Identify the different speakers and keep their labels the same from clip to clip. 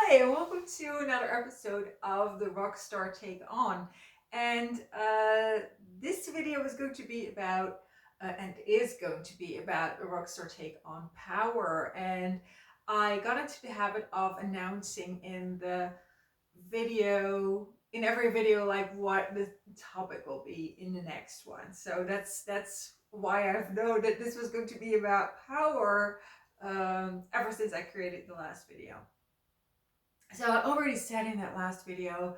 Speaker 1: Hi, and welcome to another episode of the Rockstar Take On. And this video is going to be about, and is going to be about a Rockstar Take on power. And I got into the habit of announcing in the video, in every video, like what the topic will be in the next one. So that's why I've known that this was going to be about power ever since I created the last video. So I already said in that last video,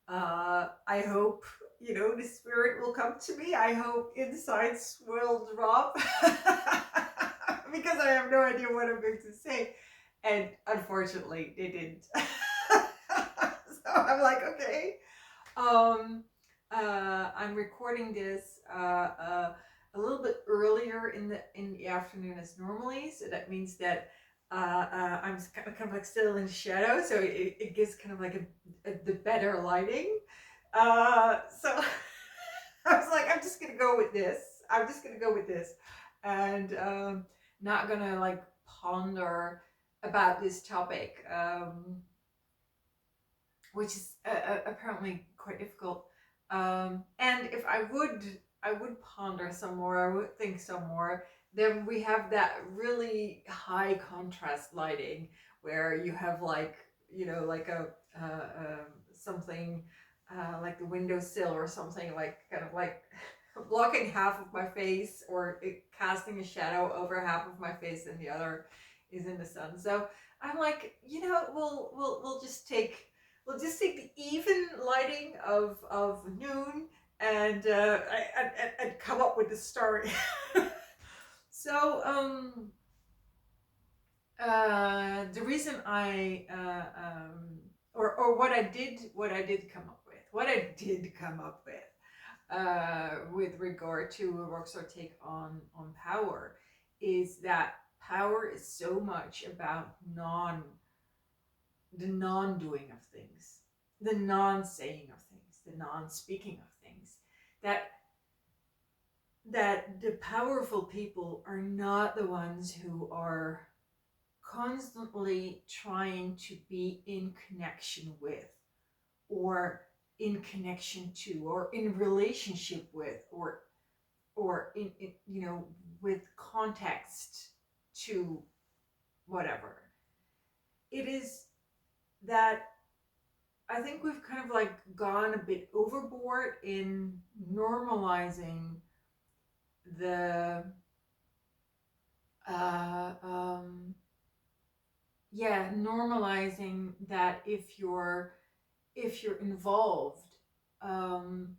Speaker 1: I hope, the spirit will come to me. I hope insights will drop because I have no idea what I'm going to say. And unfortunately, they didn't. So I'm like, okay. Um, I'm recording this a little bit earlier in the afternoon as normally, so that means that I'm kind of like still in shadow, so it gives kind of like the better lighting. So I was like, I'm just gonna go with this. I'm just gonna go with this, and not gonna like ponder about this topic. Which is apparently quite difficult. And if I would ponder some more, I would think some more. Then we have that really high contrast lighting where you have like like a something like the windowsill or something, like kind of like blocking half of my face, or casting a shadow over half of my face and the other is in the sun. So I'm like, we'll just take the even lighting of noon, and and come up with the story. So the reason or what I did come up with regard to a Rockstar Take on power is that power is so much about the non-doing of things, the non-saying of things, the non-speaking of things. That the powerful people are not the ones who are constantly trying to be in connection with, or in connection to, or in relationship with, or in with context to whatever. It is that I think we've kind of like gone a bit overboard in normalizing the uh, um, normalizing that if you're involved, um,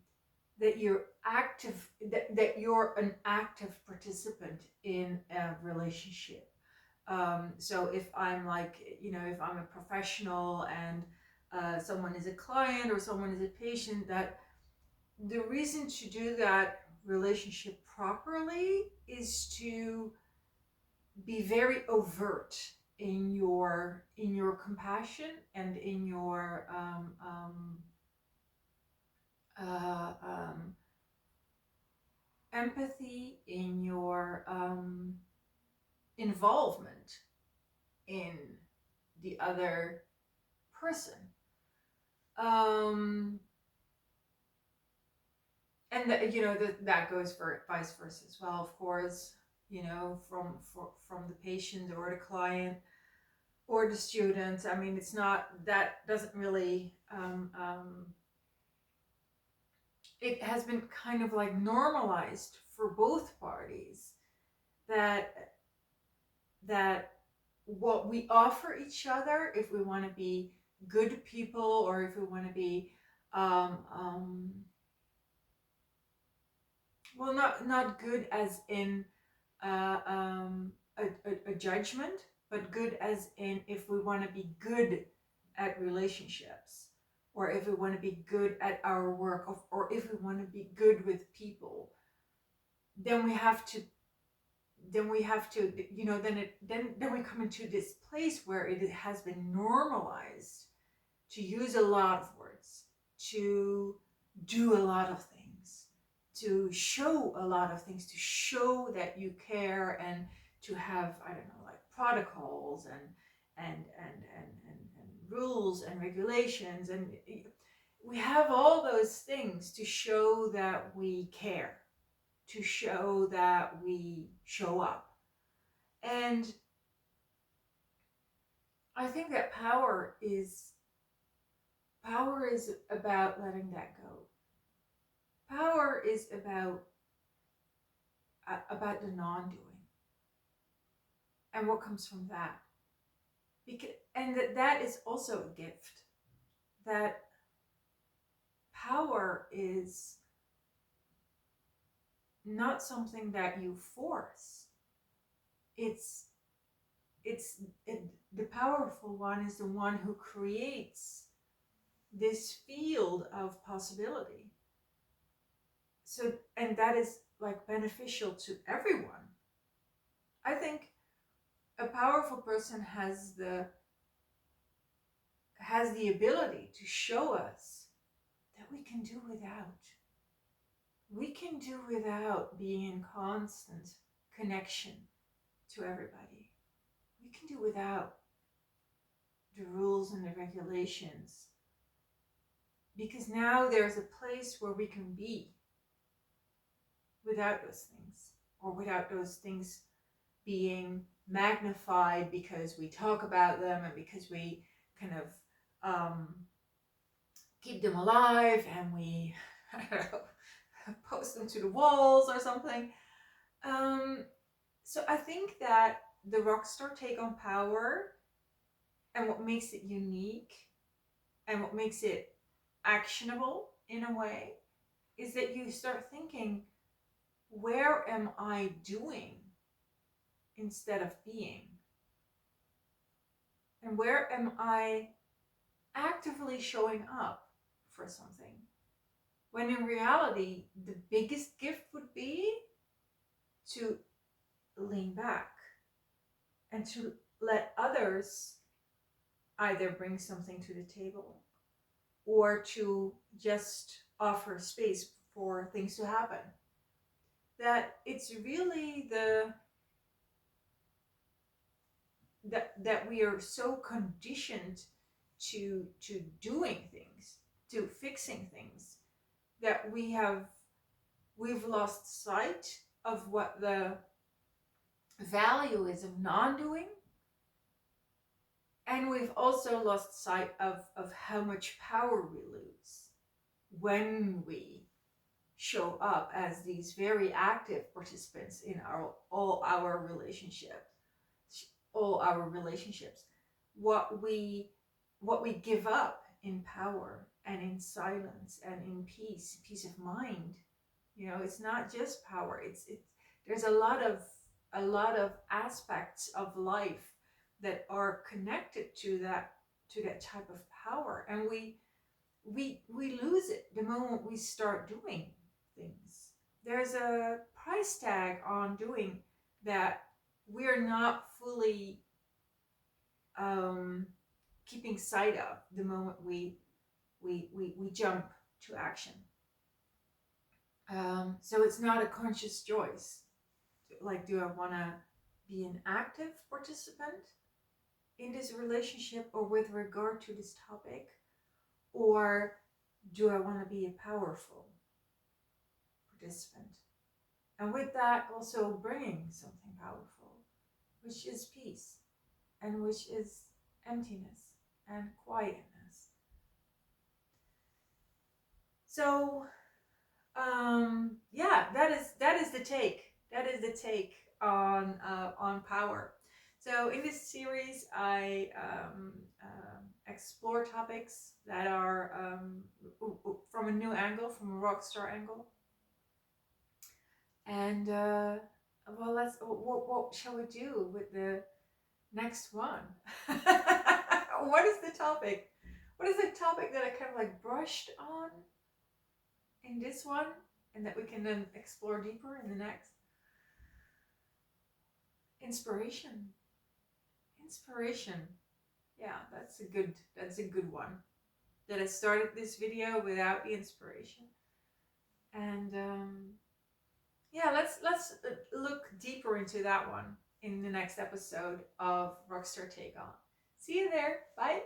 Speaker 1: that you're active, that you're an active participant in a relationship. So if I'm like, if I'm a professional and someone is a client or someone is a patient, that the reason to do that relationship properly is to be very overt in your compassion and in your empathy, in your involvement in the other person. Um, and that goes for vice versa as well, of course. From the patient or the client or the student. I mean, it's not that doesn't really. It has been kind of like normalized for both parties that that what we offer each other, if we want to be good people, or if we want to be um, um, well, not good as in a judgment, but good as in if we want to be good at relationships, or if we want to be good at our work, or if we want to be good with people, then we have to then we come into this place where it has been normalized to use a lot of words, to do a lot of things, to show a lot of things, to show that you care, and to have, I don't know, like protocols and rules and regulations, and we have all those things to show that we care, to show that we show up. And I think that power is about letting that go. Power is about the non-doing and what comes from that. And that is also a gift. That power is not something that you force. The powerful one is the one who creates this field of possibility. So, and that is like beneficial to everyone. I think a powerful person has the ability to show us that we can do without. We can do without being in constant connection to everybody. We can do without the rules and the regulations, because now there's a place where we can be without those things, or without those things being magnified because we talk about them and because we kind of keep them alive and we I don't know, post them to the walls or something. So I think that the Rockstar take on power, and what makes it unique and what makes it actionable in a way, is that you start thinking, where am I doing instead of being? And where am I actively showing up for something? When in reality, the biggest gift would be to lean back and to let others either bring something to the table or to just offer space for things to happen. That it's really that we are so conditioned to doing things, to fixing things, that we've lost sight of what the value is of non-doing. And we've also lost sight of how much power we lose when we show up as these very active participants in all our relationships. What we give up in power and in silence and in peace of mind. It's not just power. There's a lot of aspects of life that are connected to that type of power, and we lose it the moment we start doing things. There's a price tag on doing that we're not fully keeping sight of the moment we jump to action. So it's not a conscious choice. Like, do I want to be an active participant in this relationship or with regard to this topic? Or do I want to be a powerful participant? And with that, also bringing something powerful, which is peace, and which is emptiness and quietness. So, yeah, that is the take. That is the take on power. So in this series, I explore topics that are from a new angle, from a Rockstar angle. And well, what shall we do with the next one? What is the topic? What is the topic that I kind of like brushed on in this one, and that we can then explore deeper in the next? Inspiration. Yeah, that's a good one. That I started this video without the inspiration. And yeah, let's look deeper into that one in the next episode of Rockstar Take On. See you there. Bye.